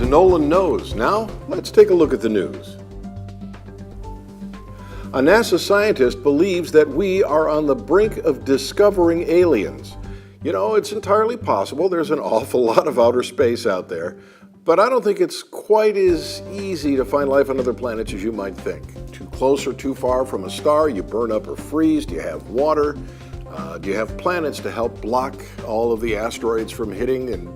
to Nolan Knows. Now, let's take a look at the news. A NASA scientist believes that we are on the brink of discovering aliens. You know, it's entirely possible. There's an awful lot of outer space out there, but I don't think it's quite as easy to find life on other planets as you might think. Too close or too far from a star, you burn up or freeze. Do you have water? Do you have planets to help block all of the asteroids from hitting and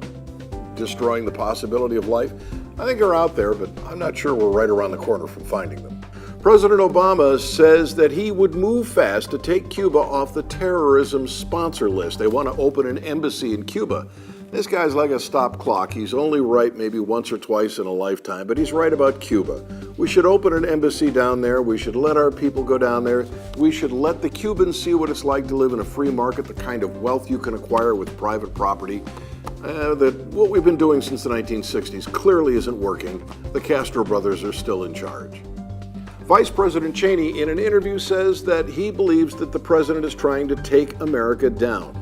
destroying the possibility of life? I think they're out there, but I'm not sure we're right around the corner from finding them. President Obama says that he would move fast to take Cuba off the terrorism sponsor list. They want to open an embassy in Cuba. This guy's like a stop clock. He's only right maybe once or twice in a lifetime, but he's right about Cuba. We should open an embassy down there. We should let our people go down there. We should let the Cubans see what it's like to live in a free market, the kind of wealth you can acquire with private property. That what we've been doing since the 1960s clearly isn't working. The Castro brothers are still in charge. Vice President Cheney, in an interview, says that he believes that the president is trying to take America down.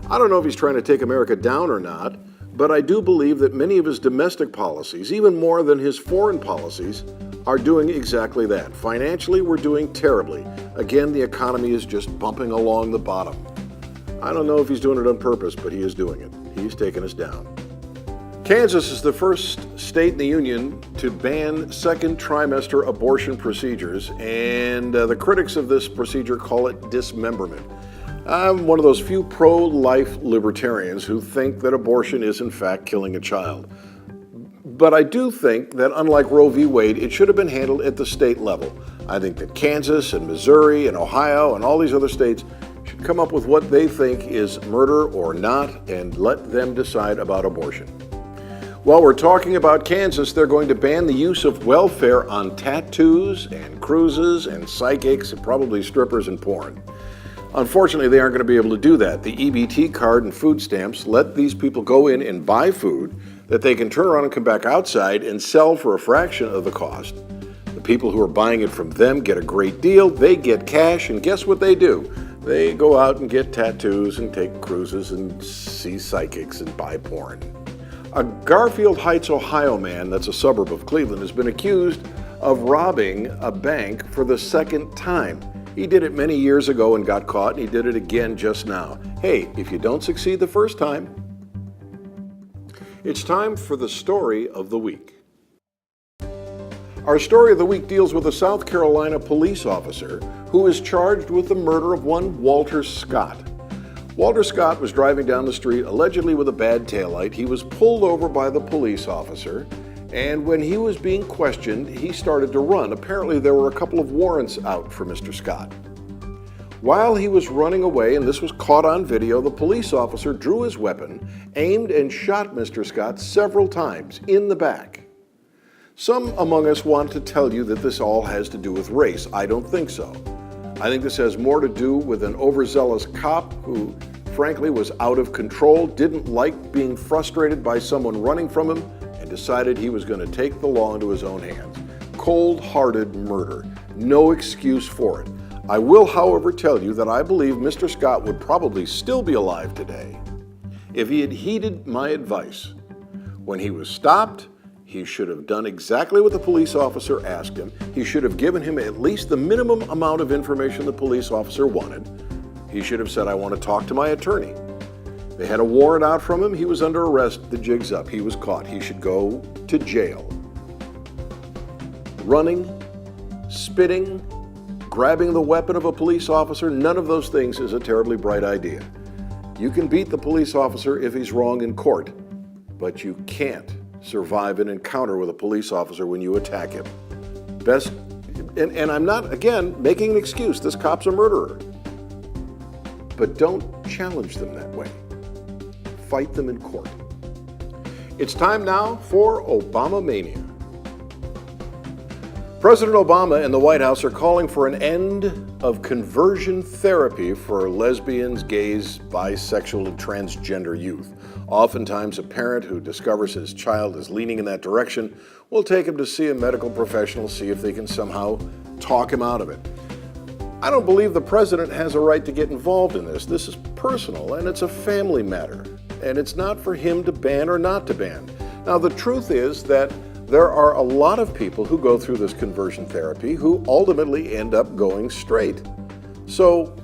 I don't know if he's trying to take America down or not, but I do believe that many of his domestic policies, even more than his foreign policies, are doing exactly that. Financially, we're doing terribly. Again, the economy is just bumping along the bottom. I don't know if he's doing it on purpose, but he is doing it. He's taking us down. Kansas is the first state in the union to ban second trimester abortion procedures, and the critics of this procedure call it dismemberment. I'm one of those few pro-life libertarians who think that abortion is in fact killing a child. But I do think that unlike Roe v. Wade, it should have been handled at the state level. I think that Kansas and Missouri and Ohio and all these other states should come up with what they think is murder or not and let them decide about abortion. While we're talking about Kansas, they're going to ban the use of welfare on tattoos and cruises and psychics and probably strippers and porn. Unfortunately, they aren't going to be able to do that. The EBT card and food stamps let these people go in and buy food that they can turn around and come back outside and sell for a fraction of the cost. The people who are buying it from them get a great deal. They get cash, and guess what they do? They go out and get tattoos and take cruises and see psychics and buy porn. A Garfield Heights, Ohio man, that's a suburb of Cleveland, has been accused of robbing a bank for the second time. He did it many years ago and got caught, and he did it again just now. Hey, if you don't succeed the first time, it's time for the story of the week. Our story of the week deals with a South Carolina police officer who is charged with the murder of one Walter Scott. Walter Scott was driving down the street, allegedly with a bad taillight. He was pulled over by the police officer, and when he was being questioned, he started to run. Apparently, there were a couple of warrants out for Mr. Scott. While he was running away, and this was caught on video, the police officer drew his weapon, aimed, and shot Mr. Scott several times in the back. Some among us want to tell you that this all has to do with race. I don't think so. I think this has more to do with an overzealous cop who, frankly, was out of control, didn't like being frustrated by someone running from him, and decided he was going to take the law into his own hands. Cold-hearted murder. No excuse for it. I will, however, tell you that I believe Mr. Scott would probably still be alive today if he had heeded my advice. When he was stopped, he should have done exactly what the police officer asked him. He should have given him at least the minimum amount of information the police officer wanted. He should have said, "I want to talk to my attorney." They had a warrant out from him. He was under arrest. The jig's up. He was caught. He should go to jail. Running, spitting, grabbing the weapon of a police officer, none of those things is a terribly bright idea. You can beat the police officer if he's wrong in court, but you can't survive an encounter with a police officer when you attack him. And I'm not, again, making an excuse. This cop's a murderer. But don't challenge them that way. Fight them in court. It's time now for Obama Mania. President Obama and the White House are calling for an end of conversion therapy for lesbians, gays, bisexual, and transgender youth. Oftentimes, a parent who discovers his child is leaning in that direction will take him to see a medical professional, see if they can somehow talk him out of it. I don't believe the president has a right to get involved in this. This is personal, and it's a family matter. And it's not for him to ban or not to ban. Now, the truth is that there are a lot of people who go through this conversion therapy who ultimately end up going straight. So,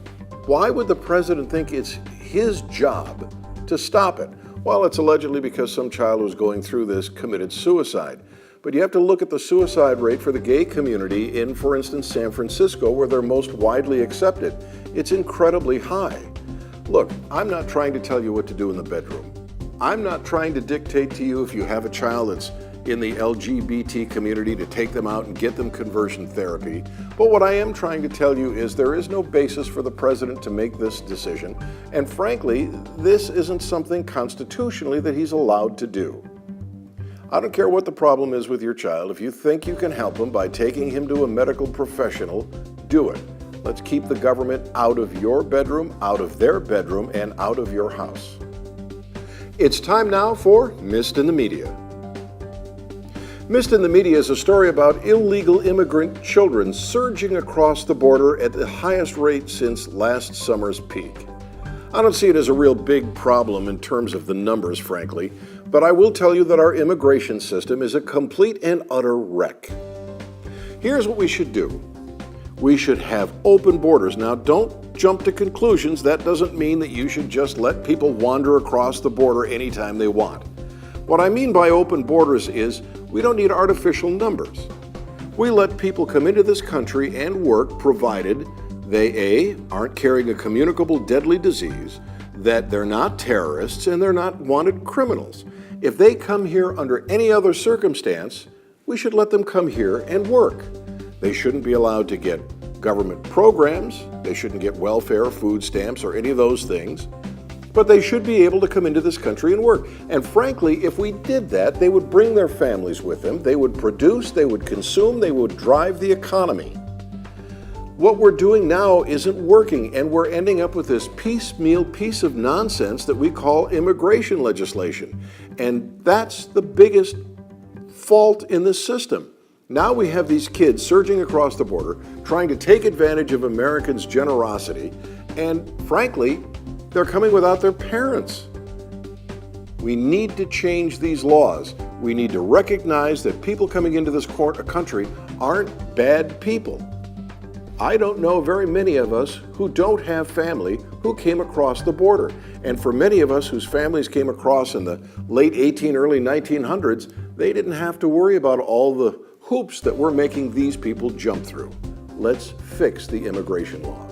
why would the president think it's his job to stop it? Well, it's allegedly because some child who's going through this committed suicide. But you have to look at the suicide rate for the gay community in, for instance, San Francisco, where they're most widely accepted. It's incredibly high. Look, I'm not trying to tell you what to do in the bedroom. I'm not trying to dictate to you if you have a child that's in the LGBT community to take them out and get them conversion therapy. But what I am trying to tell you is there is no basis for the president to make this decision. And frankly, this isn't something constitutionally that he's allowed to do. I don't care what the problem is with your child. If you think you can help him by taking him to a medical professional, do it. Let's keep the government out of your bedroom, out of their bedroom, and out of your house. It's time now for Missed in the Media. Missed in the Media is a story about illegal immigrant children surging across the border at the highest rate since last summer's peak. I don't see it as a real big problem in terms of the numbers, frankly, but I will tell you that our immigration system is a complete and utter wreck. Here's what we should do. We should have open borders. Now, don't jump to conclusions. That doesn't mean that you should just let people wander across the border anytime they want. What I mean by open borders is we don't need artificial numbers. We let people come into this country and work provided they A, aren't carrying a communicable deadly disease, that they're not terrorists, and they're not wanted criminals. If they come here under any other circumstance, we should let them come here and work. They shouldn't be allowed to get government programs, they shouldn't get welfare, food stamps, or any of those things, but they should be able to come into this country and work. And frankly, if we did that, they would bring their families with them, they would produce, they would consume, they would drive the economy. What we're doing now isn't working, and we're ending up with this piecemeal piece of nonsense that we call immigration legislation. And that's the biggest fault in the system. Now we have these kids surging across the border, trying to take advantage of Americans' generosity, and frankly, they're coming without their parents. We need to change these laws. We need to recognize that people coming into this country aren't bad people. I don't know very many of us who don't have family who came across the border. And for many of us whose families came across in the late early 1900s, they didn't have to worry about all the hoops that we're making these people jump through. Let's fix the immigration laws.